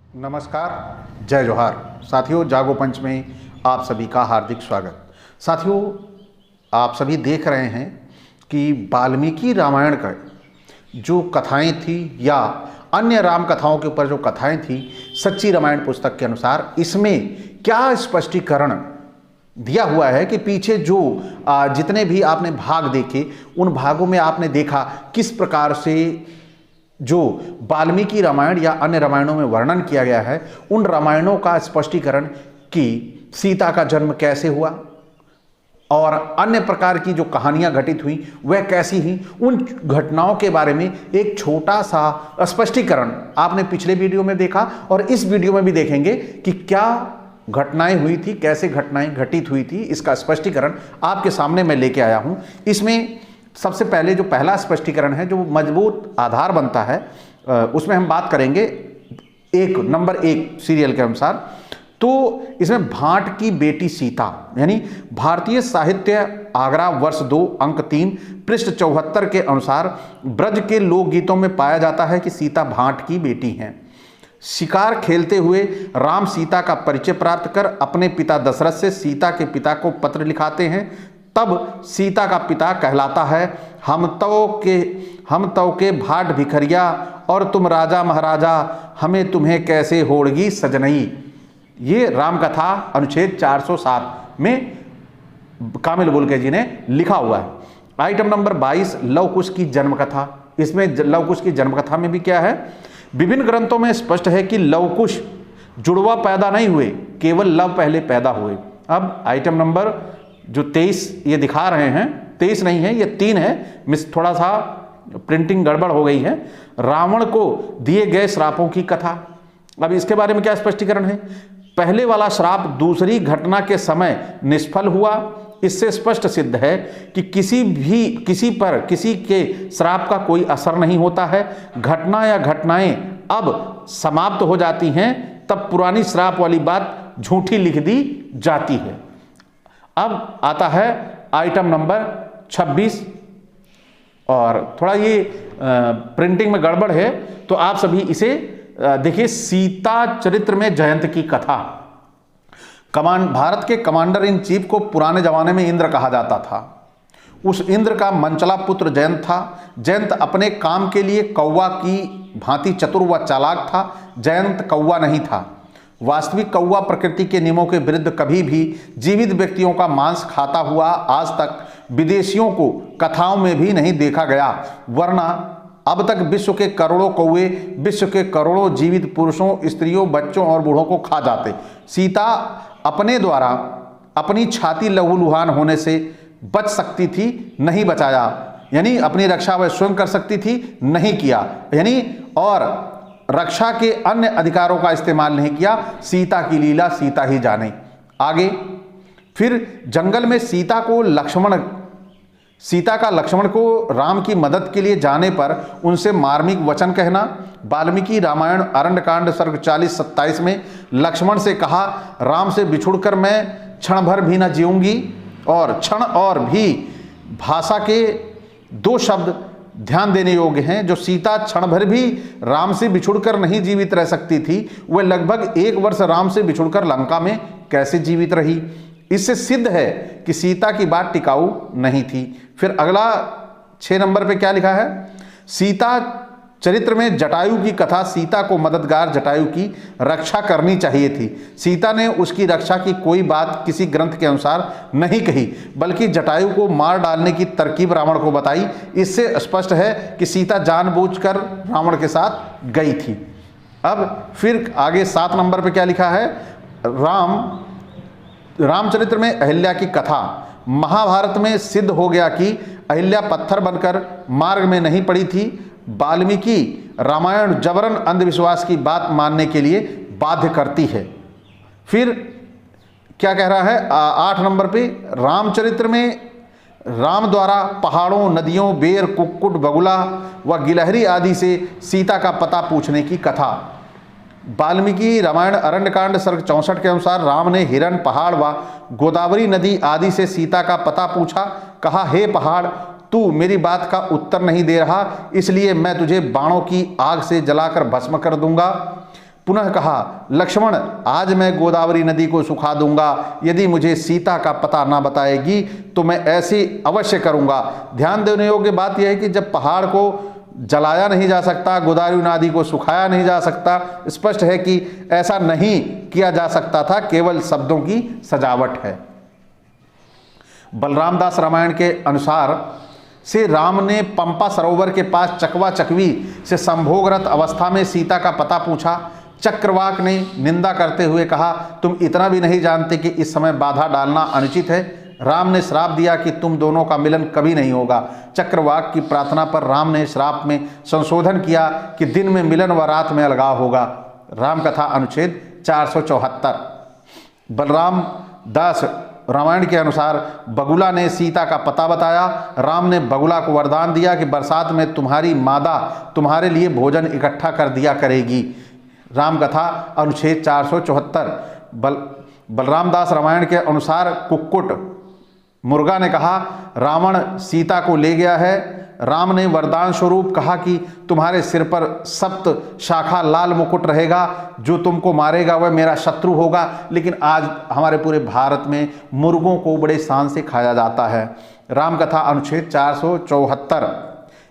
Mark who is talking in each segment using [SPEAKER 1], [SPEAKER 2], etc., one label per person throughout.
[SPEAKER 1] नमस्कार, जय जोहार। साथियों, जागो पंच में आप सभी का हार्दिक स्वागत। साथियों, आप सभी देख रहे हैं कि वाल्मीकि रामायण का जो कथाएं थी या अन्य राम कथाओं के ऊपर जो कथाएं थी, सच्ची रामायण पुस्तक के अनुसार इसमें क्या स्पष्टीकरण दिया हुआ है कि पीछे जो जितने भी आपने भाग देखे, उन भागों में आपने देखा किस प्रकार से जो वाल्मीकि रामायण या अन्य रामायणों में वर्णन किया गया है, उन रामायणों का स्पष्टीकरण कि सीता का जन्म कैसे हुआ और अन्य प्रकार की जो कहानियां घटित हुई वह कैसी हुई, उन घटनाओं के बारे में एक छोटा सा स्पष्टीकरण आपने पिछले वीडियो में देखा और इस वीडियो में भी देखेंगे कि क्या घटनाएं हुई थी, कैसे घटनाएं घटित हुई थी। इसका स्पष्टीकरण आपके सामने मैं लेके आया हूं। इसमें सबसे पहले जो पहला स्पष्टीकरण है, जो मजबूत आधार बनता है, उसमें हम बात करेंगे नंबर 1 सीरियल के अनुसार। तो इसमें भाट की बेटी सीता, यानी भारतीय साहित्य आगरा वर्ष 2 अंक 3 पृष्ठ 74 के अनुसार ब्रज के लोकगीतों में पाया जाता है कि सीता भाट की बेटी हैं। शिकार खेलते हुए राम सीता का परिचय प्राप्त कर अपने पिता दशरथ से सीता के पिता को पत्र लिखाते हैं। तब सीता का पिता कहलाता है, हम तो के भाट भिखरिया और तुम राजा महाराजा, हमें तुम्हें कैसे होड़गी सजनई। ये राम कथा अनुच्छेद 407 में कामिल बुल्के जी ने लिखा हुआ है। आइटम नंबर 22 लव कुश की जन्म कथा। इसमें लव कुश की जन्म कथा में भी क्या है, विभिन्न ग्रंथों में स्पष्ट है कि लव कुश जुड़वा पैदा नहीं हुए, केवल लव पहले पैदा हुए। अब आइटम नंबर जो 23 ये दिखा रहे हैं, 23 नहीं है, ये 3 है, थोड़ा सा प्रिंटिंग गड़बड़ हो गई है। रावण को दिए गए श्रापों की कथा। अब इसके बारे में क्या स्पष्टीकरण है, पहले वाला श्राप दूसरी घटना के समय निष्फल हुआ। इससे स्पष्ट सिद्ध है कि किसी के श्राप का कोई असर नहीं होता है। घटना या घटनाएं अब समाप्त हो जाती हैं, तब पुरानी श्राप वाली बात झूठी लिख दी जाती है। अब आता है आइटम नंबर 26 और थोड़ा ये प्रिंटिंग में गड़बड़ है, तो आप सभी इसे देखिए। सीता चरित्र में जयंत की कथा। भारत के कमांडर इन चीफ को पुराने जमाने में इंद्र कहा जाता था। उस इंद्र का मनचला पुत्र जयंत था। जयंत अपने काम के लिए कौवा की भांति चतुर व चालाक था। जयंत कौवा नहीं था। वास्तविक कौवा प्रकृति के नियमों के विरुद्ध कभी भी जीवित व्यक्तियों का मांस खाता हुआ आज तक विदेशियों को कथाओं में भी नहीं देखा गया, वरना अब तक विश्व के करोड़ों कौवे विश्व के करोड़ों जीवित पुरुषों, स्त्रियों, बच्चों और बूढ़ों को खा जाते। सीता अपने द्वारा अपनी छाती लहूलुहान होने से बच सकती थी, नहीं बचाया। यानी अपनी रक्षा वह स्वयं कर सकती थी, नहीं किया। यानी और रक्षा के अन्य अधिकारों का इस्तेमाल नहीं किया। सीता की लीला सीता ही जाने। आगे फिर जंगल में सीता का लक्ष्मण को राम की मदद के लिए जाने पर उनसे मार्मिक वचन कहना। वाल्मीकि रामायण अरण्यकांड सर्ग 40-27 में लक्ष्मण से कहा, राम से बिछुड़कर मैं क्षण भर भी न जीऊंगी। और क्षण और भी भाषा के 2 शब्द ध्यान देने योग्य हैं। जो सीता क्षण भर भी राम से बिछुड़कर नहीं जीवित रह सकती थी, वह लगभग 1 वर्ष राम से बिछुड़कर लंका में कैसे जीवित रही। इससे सिद्ध है कि सीता की बात टिकाऊ नहीं थी। फिर अगला 6 नंबर पे क्या लिखा है, सीता चरित्र में जटायु की कथा। सीता को मददगार जटायु की रक्षा करनी चाहिए थी। सीता ने उसकी रक्षा की कोई बात किसी ग्रंथ के अनुसार नहीं कही, बल्कि जटायु को मार डालने की तरकीब रावण को बताई। इससे स्पष्ट है कि सीता जानबूझकर रावण के साथ गई थी। अब फिर आगे 7 नंबर पे क्या लिखा है, रामचरित्र में अहिल्या की कथा। महाभारत में सिद्ध हो गया कि अहिल्या पत्थर बनकर मार्ग में नहीं पड़ी थी। वाल्मीकि रामायण जबरन अंधविश्वास की बात मानने के लिए बाध्य करती है। फिर क्या कह रहा है 8 नंबर पे, रामचरित्र में राम द्वारा पहाड़ों, नदियों, बेर, कुक्कुट, बगुला व गिलहरी आदि से सीता का पता पूछने की कथा। वाल्मीकि रामायण अरण्यकांड सर्ग 64 के अनुसार राम ने हिरण, पहाड़ व गोदावरी नदी आदि से सीता का पता पूछा। कहा, हे पहाड़, तू मेरी बात का उत्तर नहीं दे रहा, इसलिए मैं तुझे बाणों की आग से जलाकर भस्म कर दूंगा। पुनः कहा, लक्ष्मण आज मैं गोदावरी नदी को सुखा दूंगा, यदि मुझे सीता का पता ना बताएगी तो मैं ऐसे अवश्य करूंगा। ध्यान देने योग्य बात यह है कि जब पहाड़ को जलाया नहीं जा सकता, गोदावरी नदी को सुखाया नहीं जा सकता, स्पष्ट है कि ऐसा नहीं किया जा सकता था, केवल शब्दों की सजावट है। बलराम दास रामायण के अनुसार से राम ने पंपा सरोवर के पास चकवा चकवी से संभोगरत अवस्था में सीता का पता पूछा। चक्रवाक ने निंदा करते हुए कहा, तुम इतना भी नहीं जानते कि इस समय बाधा डालना अनुचित है। राम ने श्राप दिया कि तुम दोनों का मिलन कभी नहीं होगा। चक्रवाक की प्रार्थना पर राम ने श्राप में संशोधन किया कि दिन में मिलन व रात में अलगाव होगा। राम कथा अनुच्छेद 474। बलराम दास रामायण के अनुसार बगुला ने सीता का पता बताया। राम ने बगुला को वरदान दिया कि बरसात में तुम्हारी मादा तुम्हारे लिए भोजन इकट्ठा कर दिया करेगी। राम कथा अनुच्छेद 474। बलराम दास रामायण के अनुसार कुक्कुट मुर्गा ने कहा, रावण सीता को ले गया है। राम ने वरदान स्वरूप कहा कि तुम्हारे सिर पर सप्त शाखा लाल मुकुट रहेगा, जो तुमको मारेगा वह मेरा शत्रु होगा। लेकिन आज हमारे पूरे भारत में मुर्गों को बड़े शान से खाया जाता है। राम कथा अनुच्छेद 474।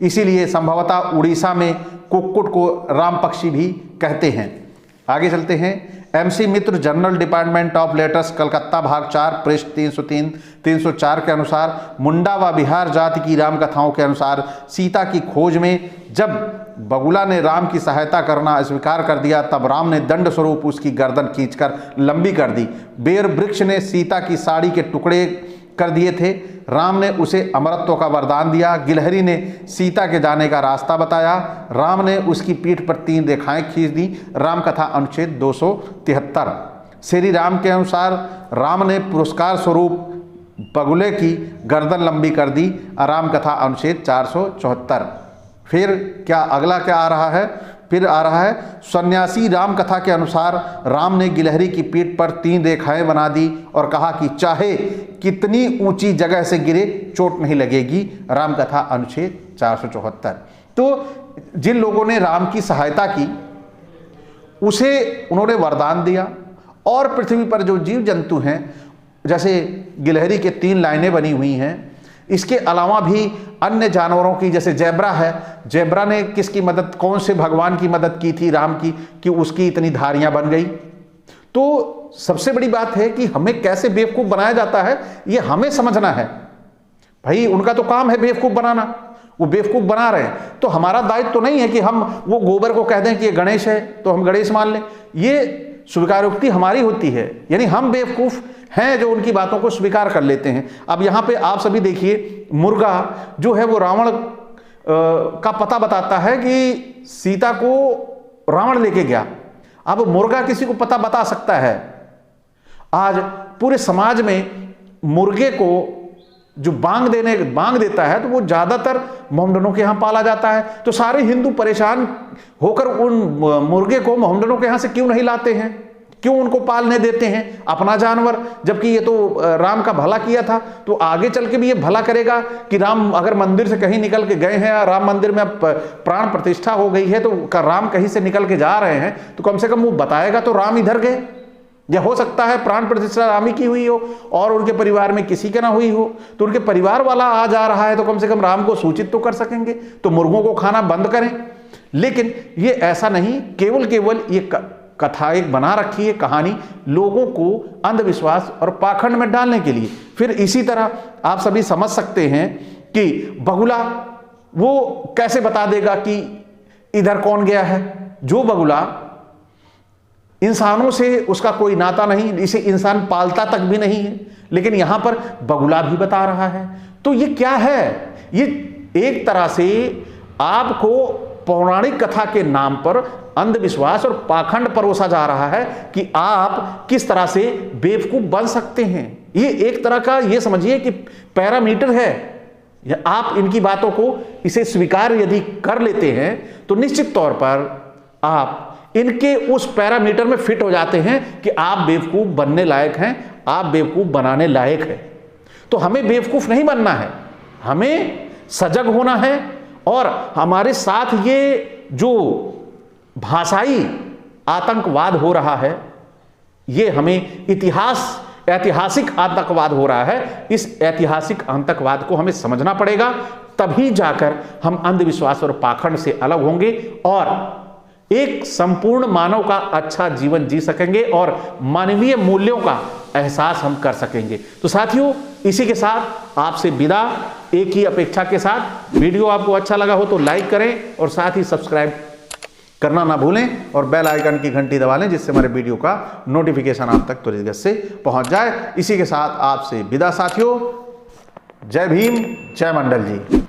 [SPEAKER 1] इसीलिए संभवतः उड़ीसा में कुक्कुट को राम पक्षी भी कहते हैं। आगे चलते हैं। MC Mitra general department of letters Calcutta भाग 4 पृष्ठ 303-304 के अनुसार मुंडा व बिहार जाति की राम कथाओं के अनुसार सीता की खोज में जब बगुला ने राम की सहायता करना स्वीकार कर दिया, तब राम ने दंड स्वरूप उसकी गर्दन खींचकर लंबी कर दी। बेर वृक्ष ने सीता की साड़ी के टुकड़े कर दिए थे। राम ने उसे अमरत्व का वरदान दिया। गिलहरी ने सीता के जाने का रास्ता बताया। राम ने उसकी पीठ पर 3 रेखाएं खींच दी। राम कथा अनुच्छेद 273। श्री राम के अनुसार राम ने पुरस्कार स्वरूप बगुले की गर्दन लंबी कर दी। राम कथा अनुच्छेद 474। फिर क्या अगला क्या आ रहा है? फिर आ रहा है सन्यासी राम कथा के अनुसार राम ने गिलहरी की पीठ पर 3 रेखाएं बना दी और कहा कि चाहे कितनी ऊंची जगह से गिरे चोट नहीं लगेगी। राम कथा अनुच्छेद 474। तो जिन लोगों ने राम की सहायता की उसे उन्होंने वरदान दिया। और पृथ्वी पर जो जीव जंतु हैं, जैसे गिलहरी के 3 लाइनें बनी हुई हैं, इसके अलावा भी अन्य जानवरों की, जैसे जेब्रा है, जेब्रा ने किसकी मदद, कौन से भगवान की मदद की थी राम की, कि उसकी इतनी धारियां बन गई। तो सबसे बड़ी बात है कि हमें कैसे बेवकूफ बनाया जाता है ये हमें समझना है। भाई उनका तो काम है बेवकूफ बनाना, वो बेवकूफ बना रहे हैं, तो हमारा दायित्व तो नहीं है कि हम वो गोबर को कह दें कि ये गणेश है तो हम गणेश मान लें। ये स्वीकारोक्ति हमारी होती है, यानी हम बेवकूफ हैं जो उनकी बातों को स्वीकार कर लेते हैं। अब यहाँ पे आप सभी देखिए, मुर्गा जो है वो रावण का पता बताता है कि सीता को रावण लेके गया। अब मुर्गा किसी को पता बता सकता है? आज पूरे समाज में मुर्गे को जो बांग देता है तो वो ज्यादातर मोहम्मडनों के यहाँ पाला जाता है। तो सारे हिंदू परेशान होकर उन मुर्गे को मोहम्मडनों के यहाँ से क्यों नहीं लाते हैं, क्यों उनको पालने देते हैं अपना जानवर, जबकि ये तो राम का भला किया था। तो आगे चल के भी ये भला करेगा कि राम अगर मंदिर से कहीं निकल के गए हैं, राम मंदिर में प्राण प्रतिष्ठा हो गई है, तो राम कहीं से निकल के जा रहे हैं तो कम से कम वो बताएगा तो राम इधर गए। या हो सकता है प्राण प्रतिष्ठा राम ही की हुई हो और उनके परिवार में किसी के ना हुई हो, तो उनके परिवार वाला आ जा रहा है तो कम से कम राम को सूचित तो कर सकेंगे। तो मुर्गों को खाना बंद करें। लेकिन ये ऐसा नहीं, केवल ये कथा एक बना रखी है कहानी लोगों को अंधविश्वास और पाखंड में डालने के लिए। फिर इसी तरह आप सभी समझ सकते हैं कि बगुला वो कैसे बता देगा कि इधर कौन गया है। जो बगुला इंसानों से उसका कोई नाता नहीं, इसे इंसान पालता तक भी नहीं है, लेकिन यहां पर बगुला भी बता रहा है। तो ये क्या है? ये एक तरह से आपको पौराणिक कथा के नाम पर अंधविश्वास और पाखंड परोसा जा रहा है कि आप किस तरह से बेवकूफ बन सकते हैं। ये एक तरह का, ये समझिए कि पैरामीटर है। आप इनकी बातों को इसे स्वीकार यदि कर लेते हैं तो निश्चित तौर पर आप इनके उस पैरामीटर में फिट हो जाते हैं कि आप बेवकूफ बनने लायक हैं, आप बेवकूफ बनाने लायक हैं। तो हमें बेवकूफ नहीं बनना है, हमें सजग होना है। और हमारे साथ ये जो भाषाई आतंकवाद हो रहा है, ये हमें ऐतिहासिक आतंकवाद हो रहा है, इस ऐतिहासिक आतंकवाद को हमें समझना पड़ेगा, तभी जाकर हम अंधविश्वास और पाखंड से अलग होंगे और एक संपूर्ण मानव का अच्छा जीवन जी सकेंगे और मानवीय मूल्यों का एहसास हम कर सकेंगे। तो साथियों, इसी के साथ आपसे विदा, एक ही अपेक्षा के साथ। वीडियो आपको अच्छा लगा हो तो लाइक करें और साथ ही सब्सक्राइब करना ना भूलें और बेल आइकन की घंटी दबा लें, जिससे हमारे वीडियो का नोटिफिकेशन आप तक त्वरित गति से पहुंच जाए। इसी के साथ आपसे विदा साथियों। जय भीम, जय मंडल जी।